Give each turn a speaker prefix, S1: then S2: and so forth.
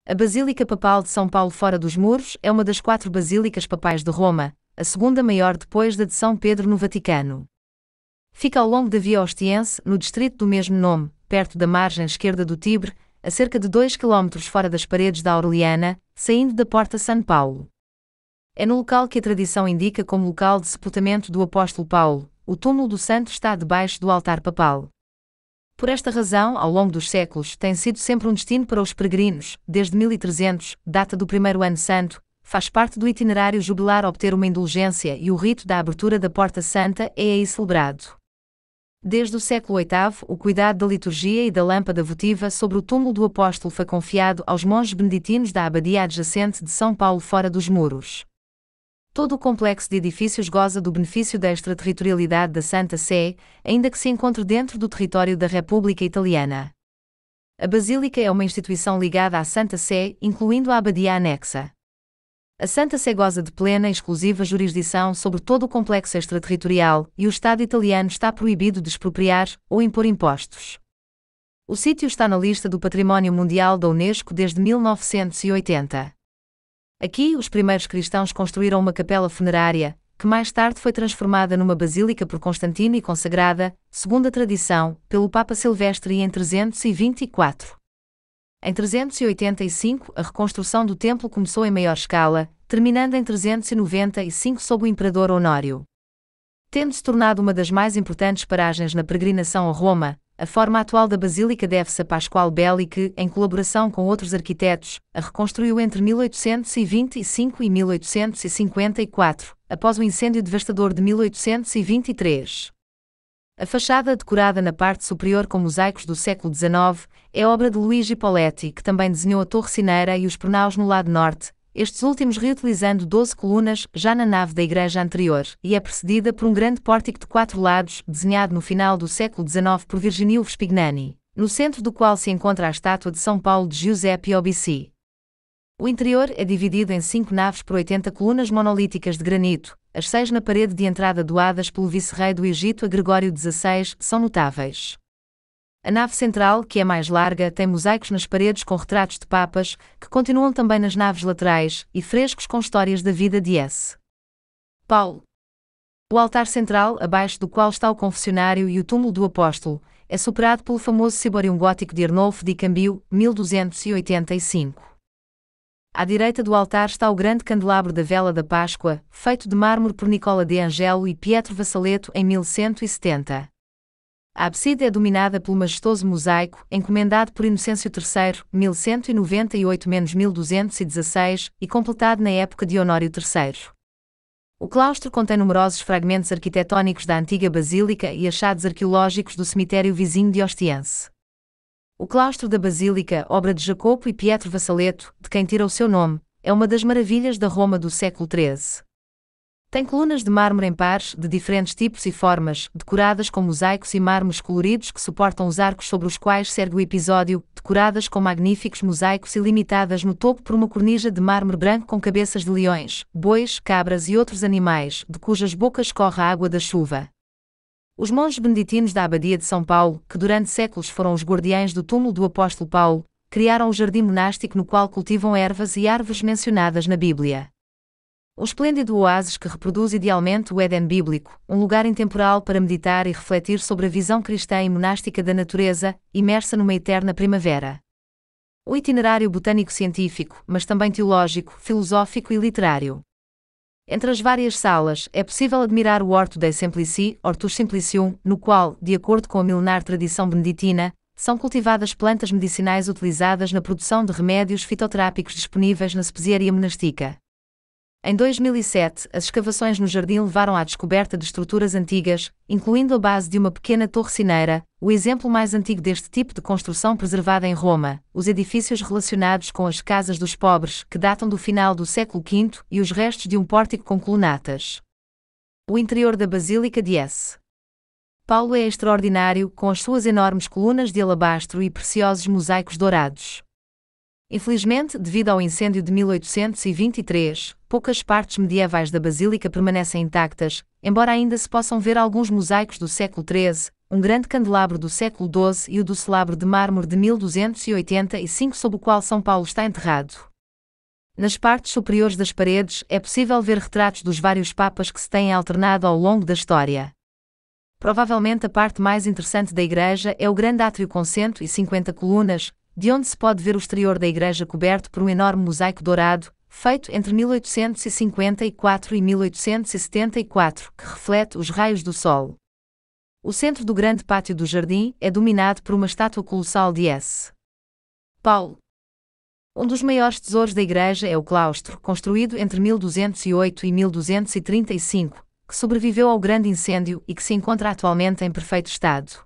S1: A Basílica Papal de São Paulo fora dos muros é uma das 4 basílicas papais de Roma, a segunda maior depois da de São Pedro no Vaticano. Fica ao longo da Via Ostiense, no distrito do mesmo nome, perto da margem esquerda do Tibre, a cerca de 2 km fora das paredes da Aureliana, saindo da Porta São Paulo. É no local que a tradição indica como local de sepultamento do apóstolo Paulo. O túmulo do santo está debaixo do altar papal. Por esta razão, ao longo dos séculos, tem sido sempre um destino para os peregrinos. Desde 1300, data do primeiro ano santo, faz parte do itinerário jubilar obter uma indulgência e o rito da abertura da Porta Santa é aí celebrado. Desde o século VIII, o cuidado da liturgia e da lâmpada votiva sobre o túmulo do apóstolo foi confiado aos monges beneditinos da abadia adjacente de São Paulo fora dos muros. Todo o complexo de edifícios goza do benefício da extraterritorialidade da Santa Sé, ainda que se encontre dentro do território da República Italiana. A Basílica é uma instituição ligada à Santa Sé, incluindo a abadia anexa. A Santa Sé goza de plena e exclusiva jurisdição sobre todo o complexo extraterritorial, e o Estado italiano está proibido de expropriar ou impor impostos. O sítio está na lista do Património Mundial da Unesco desde 1980. Aqui, os primeiros cristãos construíram uma capela funerária, que mais tarde foi transformada numa basílica por Constantino e consagrada, segundo a tradição, pelo Papa Silvestre em 324. Em 385, a reconstrução do templo começou em maior escala, terminando em 395 sob o imperador Honório. Tendo-se tornado uma das mais importantes paragens na peregrinação a Roma, a forma atual da basílica deve-se a Pasquale Belli que, em colaboração com outros arquitetos, a reconstruiu entre 1825 e 1854, após o incêndio devastador de 1823. A fachada, decorada na parte superior com mosaicos do século XIX, é obra de Luigi Poletti, que também desenhou a torre cineira e os pronaus no lado norte, estes últimos reutilizando 12 colunas, já na nave da igreja anterior, e é precedida por um grande pórtico de 4 lados, desenhado no final do século XIX por Virginio Vespignani, no centro do qual se encontra a estátua de São Paulo de Giuseppe Obici. O interior é dividido em 5 naves por 80 colunas monolíticas de granito, as 6 na parede de entrada doadas pelo vice-rei do Egito a Gregório XVI, são notáveis. A nave central, que é mais larga, tem mosaicos nas paredes com retratos de papas, que continuam também nas naves laterais, e frescos com histórias da vida de S. Paulo. O altar central, abaixo do qual está o confessionário e o túmulo do apóstolo, é superado pelo famoso ciborium gótico de Arnolfo di Cambio, 1285. À direita do altar está o grande candelabro da Vela da Páscoa, feito de mármore por Nicola de Angelo e Pietro Vassaletto em 1170. A abside é dominada pelo majestoso mosaico, encomendado por Inocêncio III, 1198-1216, e completado na época de Honório III. O claustro contém numerosos fragmentos arquitetónicos da antiga basílica e achados arqueológicos do cemitério vizinho de Ostiense. O claustro da basílica, obra de Jacopo e Pietro Vassaletto, de quem tira o seu nome, é uma das maravilhas da Roma do século XIII. Tem colunas de mármore em pares, de diferentes tipos e formas, decoradas com mosaicos e mármores coloridos que suportam os arcos sobre os quais segue o episódio, decoradas com magníficos mosaicos e limitadas no topo por uma cornija de mármore branco com cabeças de leões, bois, cabras e outros animais, de cujas bocas corre a água da chuva. Os monges beneditinos da abadia de São Paulo, que durante séculos foram os guardiães do túmulo do apóstolo Paulo, criaram o jardim monástico no qual cultivam ervas e árvores mencionadas na Bíblia. Um esplêndido oásis que reproduz idealmente o Éden bíblico, um lugar intemporal para meditar e refletir sobre a visão cristã e monástica da natureza, imersa numa eterna primavera. O itinerário botânico-científico, mas também teológico, filosófico e literário. Entre as várias salas, é possível admirar o Horto dei Simplici, Hortus Simplicium, no qual, de acordo com a milenar tradição beneditina, são cultivadas plantas medicinais utilizadas na produção de remédios fitoterápicos disponíveis na Spezieria monástica. Em 2007, as escavações no jardim levaram à descoberta de estruturas antigas, incluindo a base de uma pequena torre cineira, o exemplo mais antigo deste tipo de construção preservada em Roma, os edifícios relacionados com as casas dos pobres, que datam do final do século V, e os restos de um pórtico com colunatas. O interior da Basílica de S. Paulo é extraordinário, com as suas enormes colunas de alabastro e preciosos mosaicos dourados. Infelizmente, devido ao incêndio de 1823, poucas partes medievais da basílica permanecem intactas, embora ainda se possam ver alguns mosaicos do século XIII, um grande candelabro do século XII e o do celabro de mármore de 1285 sob o qual São Paulo está enterrado. Nas partes superiores das paredes é possível ver retratos dos vários papas que se têm alternado ao longo da história. Provavelmente a parte mais interessante da igreja é o grande átrio com 150 colunas, de onde se pode ver o exterior da igreja coberto por um enorme mosaico dourado, feito entre 1854 e 1874, que reflete os raios do sol. O centro do grande pátio do jardim é dominado por uma estátua colossal de S. Paulo. Um dos maiores tesouros da igreja é o claustro, construído entre 1208 e 1235, que sobreviveu ao grande incêndio e que se encontra atualmente em perfeito estado.